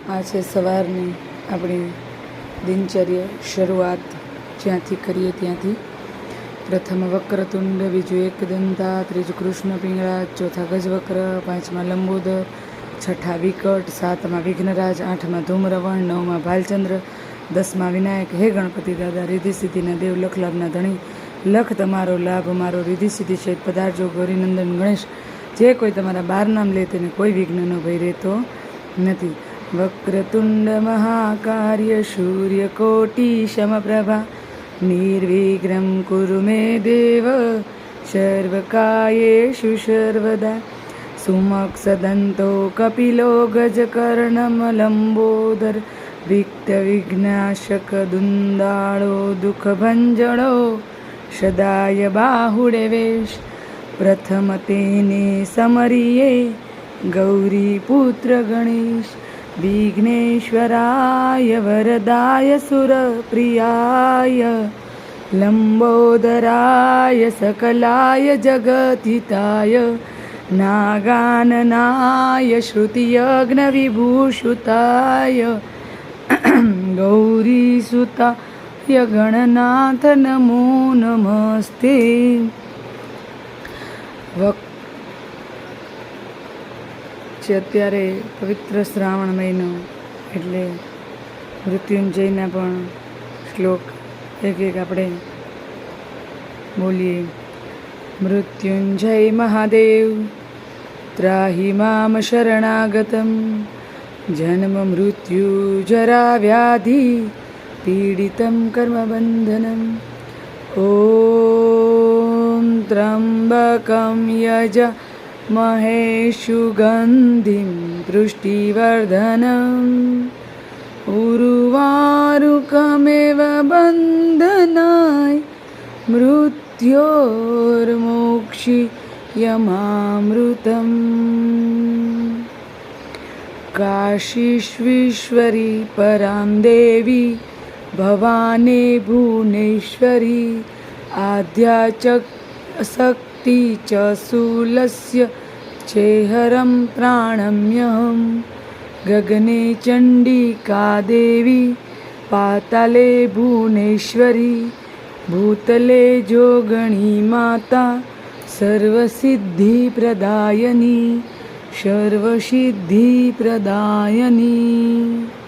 આ છે સવારની આપણી દિનચર્યા શરૂઆત જ્યાંથી કરીએ ત્યાંથી. પ્રથમ વક્રતુંડ, બીજું એકદંતા, ત્રીજું કૃષ્ણ પિંગળા, ચોથા ગજવક્ર, પાંચમા લંબોદર, છઠ્ઠા વિકટ, સાતમા વિઘ્નરાજ, આઠમા ધૂમ્રવણ, નવમા ભાલચંદ્ર, દસમા વિનાયક. હે ગણપતિ દાદા, રિદ્ધિ સિદ્ધિના દેવ, લખ લાભના ધણી, લખ તમારો લાભ મારો, રિદ્ધિ સિદ્ધિ સહિત પધારજો. ગૌરીનંદન ગણેશ, જે કોઈ તમારા 12 નામ લે તેને કોઈ વિઘ્નનો ભય રહેતો નથી. વક્રતુંડ મહાકાર્ય, સૂર્યકોટી સમપ્રભા, નિર્વિઘ્નં કુરુ મે દેવ, સર્વકાર્યેષુ સર્વદા. સુમક્ષદંતો કપિલો ગજકર્ણમ લંબોદર, વિઘ્નવિઘ્નાશક દુંદાળો, દુઃખભંજણો સદાય બાહુડે વેશ. પ્રથમ તેને સમરીએ ગૌરી પુત્ર ગણેશ, વિઘ્નેશ્વરાય વરદાય સુરપ્રિયાય, લંબોદરાય સકલાય જગતહિતાય, નાગાનનાય શ્રુતિયજ્ઞ વિભૂષિતાય, ગૌરીસુતાય ગણનાથ નમો નમસ્તે. અત્યારે પવિત્ર શ્રાવણ મહિનો એટલે મૃત્યુંજયના પણ શ્લોક એક આપણે બોલીએ. મૃત્યુંજય મહાદેવ, ત્રાહિ મામ શરણાગતમ, જન્મ મૃત્યુ જરા વ્યાધિ પીડિતમ કર્મબંધનમ. ઓમ ત્રંબકમ યજામહે સુગંધિમ પુષ્ટિવર્ધનમ, ઉર્વારુકમેવ બંધનાય મૃત્યોર્મોક્ષિયમામૃતમ. કાશીશ્વીશ્વરી પરાં દેવી, ભવાની ભુવનેશ્વરી, આદ્યા શક્તિ ચ શૂલસ્ય ચેહરં પ્રાણમ્યહમ. ગગને ચંડિકા દેવી, પાતાલે ભુવનેશ્વરી, ભૂતલે જોગણી માતા, સર્વસિદ્ધિપ્રદાયની, સર્વસિદ્ધિપ્રદાયની.